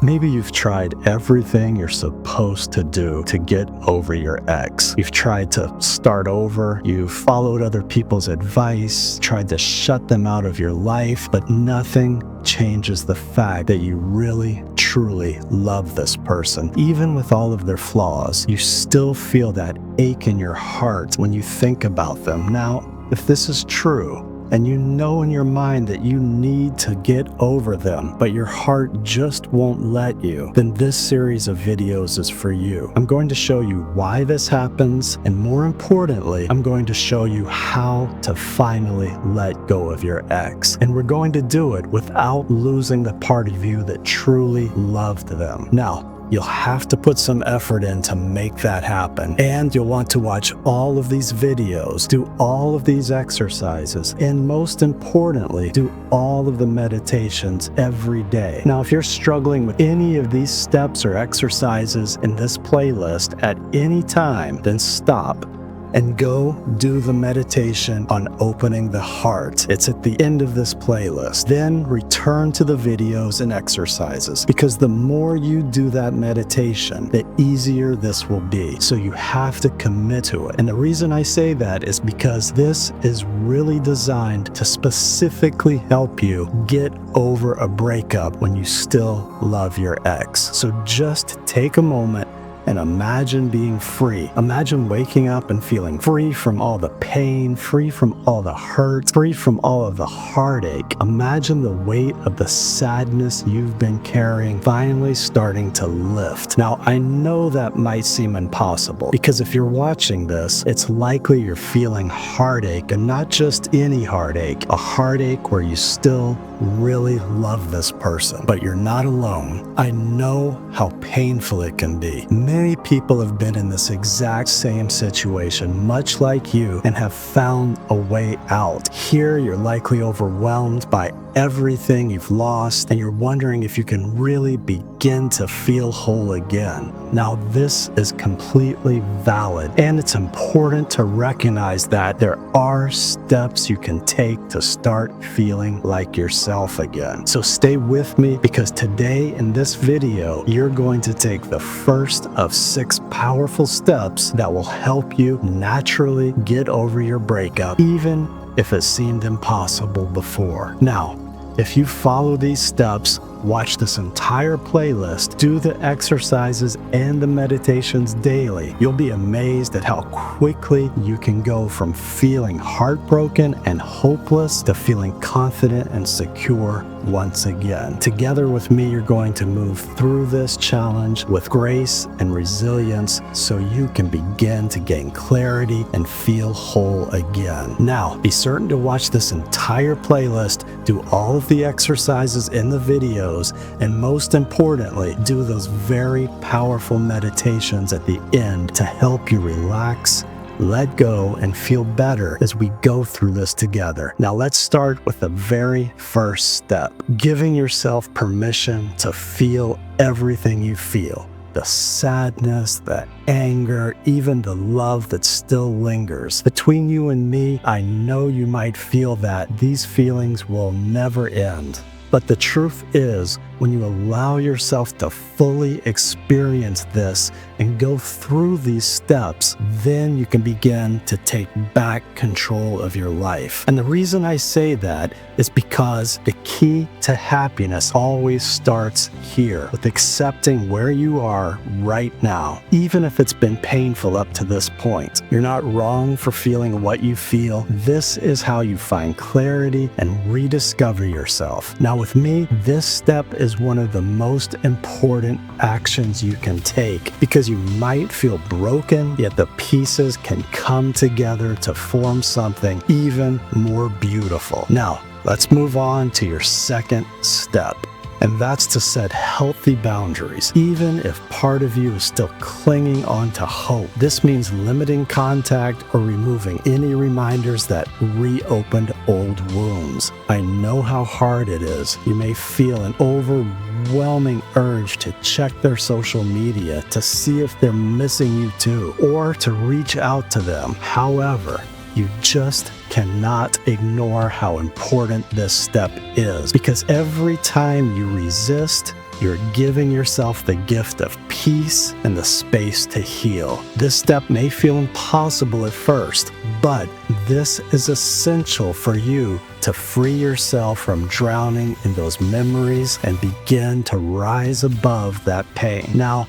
Maybe you've tried everything you're supposed to do to get over your ex. You've tried to start over, you've followed other people's advice, tried to shut them out of your life, but nothing changes the fact that you really, truly love this person. Even with all of their flaws, you still feel that ache in your heart when you think about them. Now, if this is true, and you know in your mind that you need to get over them, but your heart just won't let you, then this series of videos is for you. I'm going to show you why this happens, and more importantly, I'm going to show you how to finally let go of your ex. And we're going to do it without losing the part of you that truly loved them. Now, you'll have to put some effort in to make that happen. And you'll want to watch all of these videos, do all of these exercises, and most importantly, do all of the meditations every day. Now, if you're struggling with any of these steps or exercises in this playlist at any time, then stop and go do the meditation on opening the heart. It's at the end of this playlist. Then return to the videos and exercises, because the more you do that meditation, the easier this will be. So you have to commit to it. And the reason I say that is because this is really designed to specifically help you get over a breakup when you still love your ex. So just take a moment and imagine being free. Imagine waking up and feeling free from all the pain, free from all the hurt, free from all of the heartache. Imagine the weight of the sadness you've been carrying finally starting to lift. Now, I know that might seem impossible, because if you're watching this, it's likely you're feeling heartache, and not just any heartache, a heartache where you still really love this person. But you're not alone. I know how painful it can be. Many people have been in this exact same situation, much like you, and have found a way out. Here, you're likely overwhelmed by everything you've lost, and you're wondering if you can really begin to feel whole again. Now, this is completely valid, and it's important to recognize that there are steps you can take to start feeling like yourself again. So stay with me, because today in this video, you're going to take the first of 6 powerful steps that will help you naturally get over your breakup, even if it seemed impossible before. Now, if you follow these steps, watch this entire playlist, do the exercises and the meditations daily, you'll be amazed at how quickly you can go from feeling heartbroken and hopeless to feeling confident and secure once again. Together with me, you're going to move through this challenge with grace and resilience so you can begin to gain clarity and feel whole again. Now, be certain to watch this entire playlist, do all of the exercises in the videos, and most importantly, do those very powerful meditations at the end to help you relax, let go, and feel better as we go through this together. Now, let's start with the very first step, giving yourself permission to feel everything you feel. The sadness, the anger, even the love that still lingers. Between you and me, I know you might feel that these feelings will never end. But the truth is, when you allow yourself to fully experience this and go through these steps, then you can begin to take back control of your life. And the reason I say that is because the key to happiness always starts here, with accepting where you are right now, even if it's been painful up to this point. You're not wrong for feeling what you feel. This is how you find clarity and rediscover yourself. Now, with me, this step is one of the most important actions you can take, because you might feel broken, yet the pieces can come together to form something even more beautiful. Now, let's move on to your second step. And that's to set healthy boundaries, even if part of you is still clinging on to hope. This means limiting contact or removing any reminders that reopened old wounds. I know how hard it is. You may feel an overwhelming urge to check their social media to see if they're missing you too, or to reach out to them. However, you just cannot ignore how important this step is, because every time you resist, You're giving yourself the gift of peace and the space to heal. This step may feel impossible at first, but this is essential for you to free yourself from drowning in those memories and begin to rise above that pain. Now,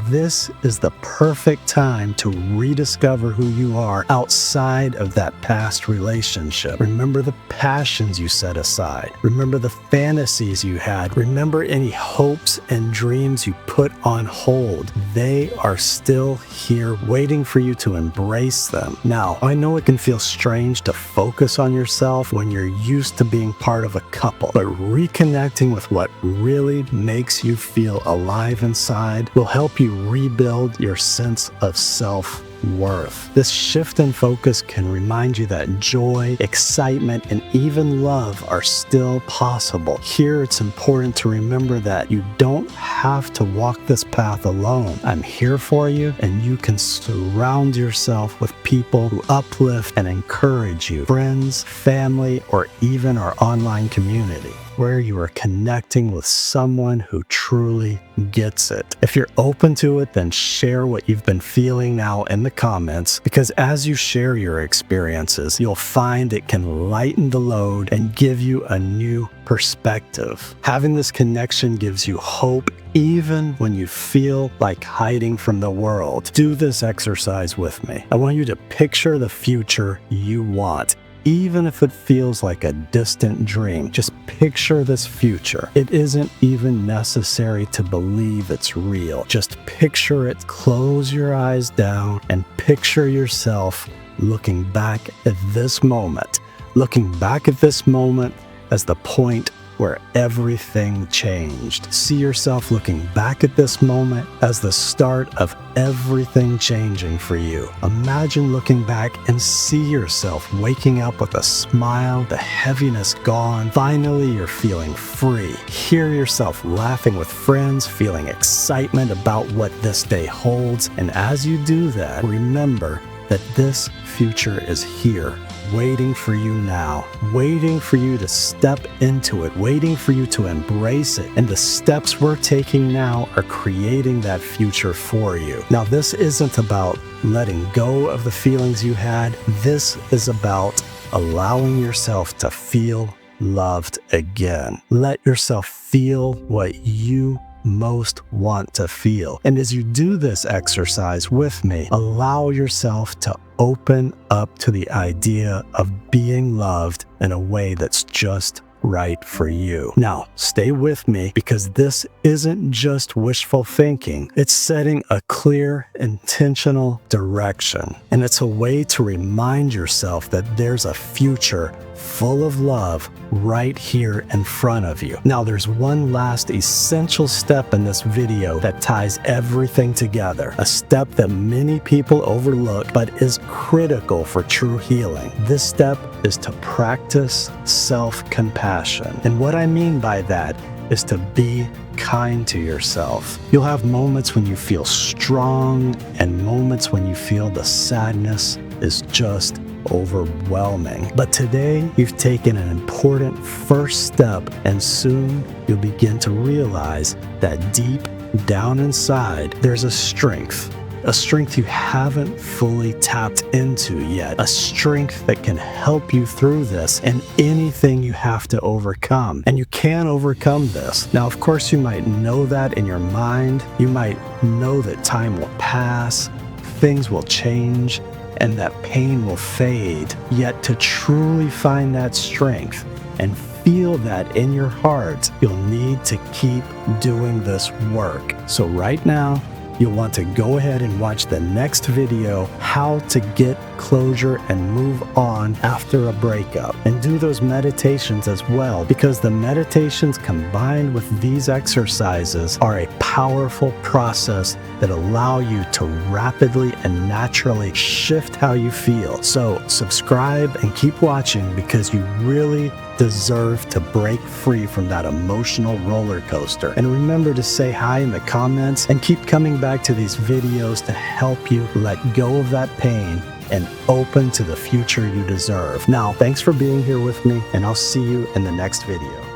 this is the perfect time to rediscover who you are outside of that past relationship. Remember the passions you set aside. Remember the fantasies you had. Remember any hopes and dreams you put on hold. They are still here waiting for you to embrace them. Now, I know it can feel strange to focus on yourself when you're used to being part of a couple, but reconnecting with what really makes you feel alive inside will help you rebuild your sense of self-worth. This shift in focus can remind you that joy, excitement, and even love are still possible. Here, it's important to remember that you don't have to walk this path alone. I'm here for you, and you can surround yourself with people who uplift and encourage you. Friends, family, or even our online community, where you are connecting with someone who truly gets it. If you're open to it, then share what you've been feeling now in the comments, because as you share your experiences, you'll find it can lighten the load and give you a new perspective. Having this connection gives you hope even when you feel like hiding from the world. Do this exercise with me. I want you to picture the future you want. Even if it feels like a distant dream, just picture this future. It isn't even necessary to believe it's real. Just picture it. Close your eyes down and picture yourself looking back at this moment. Looking back at this moment as the point where everything changed. See yourself looking back at this moment as the start of everything changing for you. Imagine looking back and see yourself waking up with a smile, the heaviness gone. Finally, you're feeling free. Hear yourself laughing with friends, feeling excitement about what this day holds. And as you do that, remember that this future is here, waiting for you now, waiting for you to step into it, waiting for you to embrace it. And the steps we're taking now are creating that future for you. Now, this isn't about letting go of the feelings you had. This is about allowing yourself to feel loved again. Let yourself feel what you most want to feel. And as you do this exercise with me, allow yourself to open up to the idea of being loved in a way that's just right for you. Now, stay with me, because this isn't just wishful thinking. It's setting a clear, intentional direction. And it's a way to remind yourself that there's a future full of love right here in front of you. Now, there's one last essential step in this video that ties everything together, a step that many people overlook but is critical for true healing. This step is to practice self-compassion. And what I mean by that is to be kind to yourself. You'll have moments when you feel strong and moments when you feel the sadness is just overwhelming. But today, you've taken an important first step, and soon you'll begin to realize that deep down inside, there's a strength you haven't fully tapped into yet, a strength that can help you through this and anything you have to overcome. And you can overcome this. Now, of course, you might know that in your mind. You might know that time will pass, things will change, and that pain will fade. Yet to truly find that strength and feel that in your heart, you'll need to keep doing this work. So right now, you'll want to go ahead and watch the next video, how to get closure and move on after a breakup. And do those meditations as well, because the meditations combined with these exercises are a powerful process that allow you to rapidly and naturally shift how you feel. So subscribe and keep watching, because you really deserve to break free from that emotional roller coaster. And remember to say hi in the comments and keep coming back to these videos to help you let go of that pain and open to the future you deserve. Now, thanks for being here with me, and I'll see you in the next video.